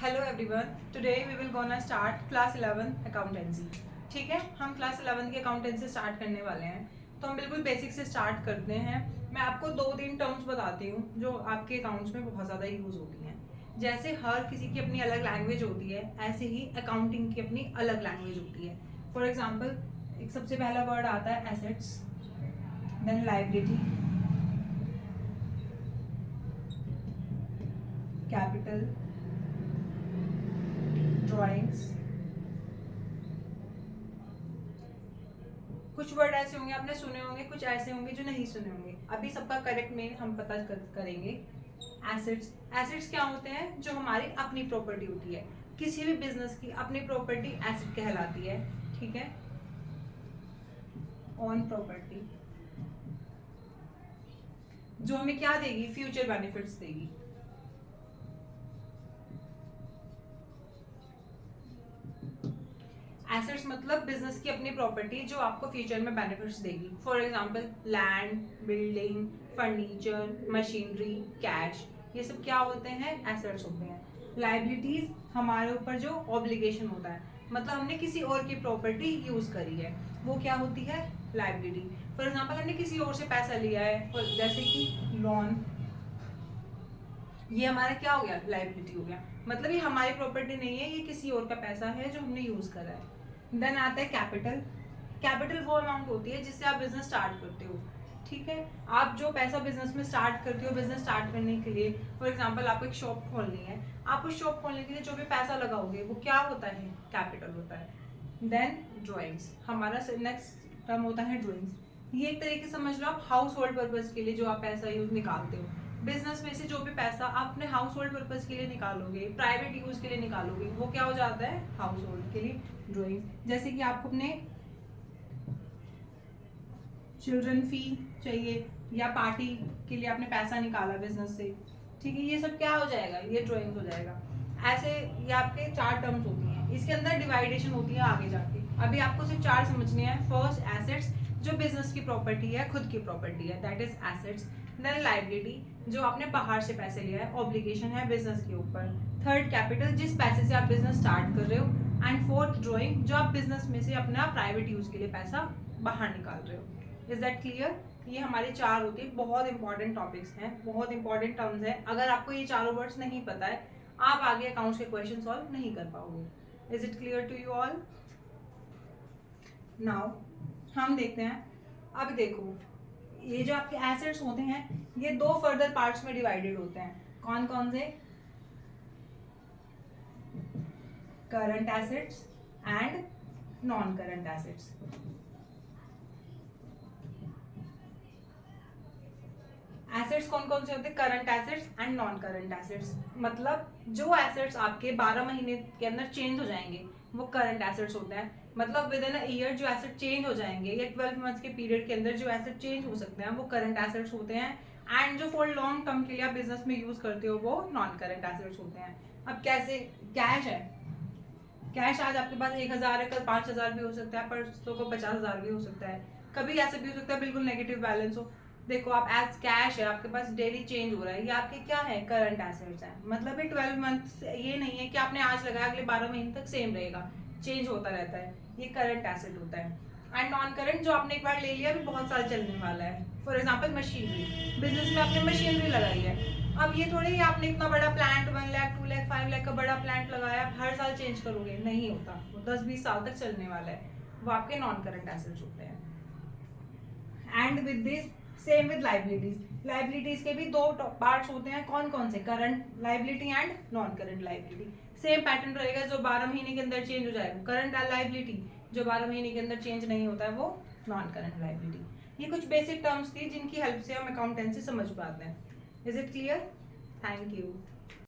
Hello everyone, today we will gonna start class 11 accountancy. ठीक है, हम क्लास 11 की अकाउंटेंसी स्टार्ट करने वाले हैं। तो हम बिल्कुल बेसिक से स्टार्ट करते हैं। मैं आपको 2-3 टर्म्स बताती हूँ जो आपके अकाउंट्स में बहुत ज़्यादा यूज़ होती हैं। जैसे हर किसी की अपनी अलग लैंग्वेज होती है, ऐसे ही अकाउंटिंग की अपनी अलग लैंग्वेज होती है। फॉर एग्जाम्पल, एक सबसे पहला वर्ड आता है assets, then liability, capital, drawings. कुछ वर्ड ऐसे होंगे आपने सुने होंगे, कुछ ऐसे होंगे जो नहीं सुने होंगे। अभी सबका करेक्ट मीन हम पता करेंगे। एसेट्स, एसेट्स क्या होते हैं? जो हमारी अपनी प्रॉपर्टी होती है। किसी भी बिजनेस की अपनी प्रॉपर्टी एसेट कहलाती है। ठीक है, ऑन प्रॉपर्टी जो हमें क्या देगी? फ्यूचर बेनिफिट्स देगी। एसेट्स मतलब बिजनेस की अपनी प्रॉपर्टी जो आपको फ्यूचर में बेनिफिट्स देगी। For example, land, building, furniture, machinery, cash, ये सब क्या होते हैं? एसेट्स होते हैं। लाइबिलिटीज हमारे ऊपर जो ऑब्लिगेशन होता है, मतलब हमने किसी और की प्रॉपर्टी यूज करी है, वो क्या होती है? लाइबिलिटी। फॉर एग्जाम्पल, हमने किसी और से पैसा लिया है, जैसे कि लोन, ये हमारा क्या हो गया? लाइबिलिटी हो गया। मतलब ये हमारी प्रॉपर्टी नहीं है, ये किसी और का पैसा है जो हमने यूज करा है। देन आता है कैपिटल। कैपिटल वो अमाउंट होती है जिससे आप बिजनेस स्टार्ट करते हो। ठीक है, आप जो पैसा बिजनेस में स्टार्ट करते हो, बिजनेस स्टार्ट करने के लिए, फॉर एग्जांपल आपको एक शॉप खोलनी है, आप उस शॉप खोलने के लिए जो भी पैसा लगाओगे वो क्या होता है? कैपिटल होता है। देन ड्राइंग्स, हमारा नेक्स्ट टर्म होता है ड्राइंग्स। ये एक तरीके से समझ लो आप हाउस होल्ड पर्पज के लिए जो आप पैसा यूज निकालते हो। बिजनेस में से जो भी पैसा आप अपने हाउस होल्ड पर्पज के लिए निकालोगे, प्राइवेट यूज के लिए निकालोगे, वो क्या हो जाता है? हाउस होल्ड के लिए ड्राइंग। जैसे कि आपको अपने चिल्ड्रन फी चाहिए या पार्टी के लिए आपने पैसा निकाला बिजनेस से, ठीक है, ये सब क्या हो जाएगा? ये ड्राइंग हो जाएगा। ऐसे ये आपके 4 टर्म्स होती हैं। इसके अंदर डिवाइडेशन होती है आगे जाके। अभी आपको सिर्फ 4 समझने हैं। फर्स्ट, एसेट्स, जो बिजनेस की प्रॉपर्टी है, खुद की प्रॉपर्टी है, that is assets. Then liability, जो आपने बाहर से पैसे लिया है, ऑब्लिगेशन है बिजनेस के ऊपर। थर्ड, कैपिटल, जिस पैसे से आप बिजनेस स्टार्ट कर रहे हो। एंड फोर्थ, ड्राइंग, जो आप बिजनेस में से अपना प्राइवेट यूज के लिए पैसा बाहर निकाल रहे हो। Is that clear? ये हमारे 4 होती है, बहुत इंपॉर्टेंट टॉपिक्स हैं, बहुत इंपॉर्टेंट टर्म्स हैं। अगर आपको ये चारों वर्ड्स नहीं पता है, आप आगे अकाउंट्स के क्वेश्चन सॉल्व नहीं कर पाओगे। Is it clear to you all? Now हम देखते हैं। अब देखो, ये जो आपके एसेट्स होते हैं, ये 2 फर्दर पार्ट्स में डिवाइडेड होते हैं। कौन कौन से? Current assets and non current assets. Assets कौन कौन से होते हैं? Current assets and non current assets. मतलब जो एसेट्स आपके 12 महीने के अंदर चेंज हो जाएंगे वो करंट एसेट्स होते हैं। मतलब विद इन अ ईयर जो एसेट चेंज हो जाएंगे, या 12 मंथ्स के पीरियड के अंदर जो एसेट चेंज हो सकते हैं, वो करंट एसेट्स होते हैं। एंड जो फॉर लॉन्ग टर्म के लिए आप बिजनेस में यूज करते हो, वो नॉन करंट एसेट्स होते हैं। अब कैसे? कैश है, कैश आज आपके पास 1000 है, कल 5000 भी हो सकता है, परसों को 50,000 भी हो सकता है। कभी ऐसे भी हो सकता है बिल्कुल नेगेटिव बैलेंस हो। देखो, आप एज कैश है, आपके पास डेली चेंज हो रहा है, ये आपके क्या है? करंट एसेट्स है। मतलब ये 12 मंथ, ये नहीं है कि आपने आज लगाया अगले 12 महीने तक सेम रहेगा, चेंज होता रहता है। ये करंट एसेट होता है। एंड नॉन करंट, जो आपने एक बार ले लिया, अभी बहुत साल चलने वाला है। फॉर एग्जाम्पल, मशीनरी, बिजनेस में आपने मशीनरी लगाई है। अब ये थोड़ी ही आपने इतना बड़ा प्लांट 1 लाख 2 लाख 5 लाख का बड़ा प्लांट लगाया, हर साल चेंज करोगे? नहीं होता, वो 10-20 साल तक चलने वाला है। वो आपके नॉन करंट एसेट्स होते हैं। And with this, same with liabilities. Liabilities के भी 2 पार्ट्स होते हैं। कौन कौन से? Current liability and non current liability. Same pattern रहेगा, जो 12 महीने के अंदर चेंज हो जाएगा करंट लाइबिलिटी, जो 12 महीने के अंदर चेंज नहीं होता है वो नॉन करंट लाइबिलिटी। ये कुछ बेसिक टर्म्स थी जिनकी हेल्प से हम अकाउंटेंसी समझ पाते हैं। Is it clear? Thank you.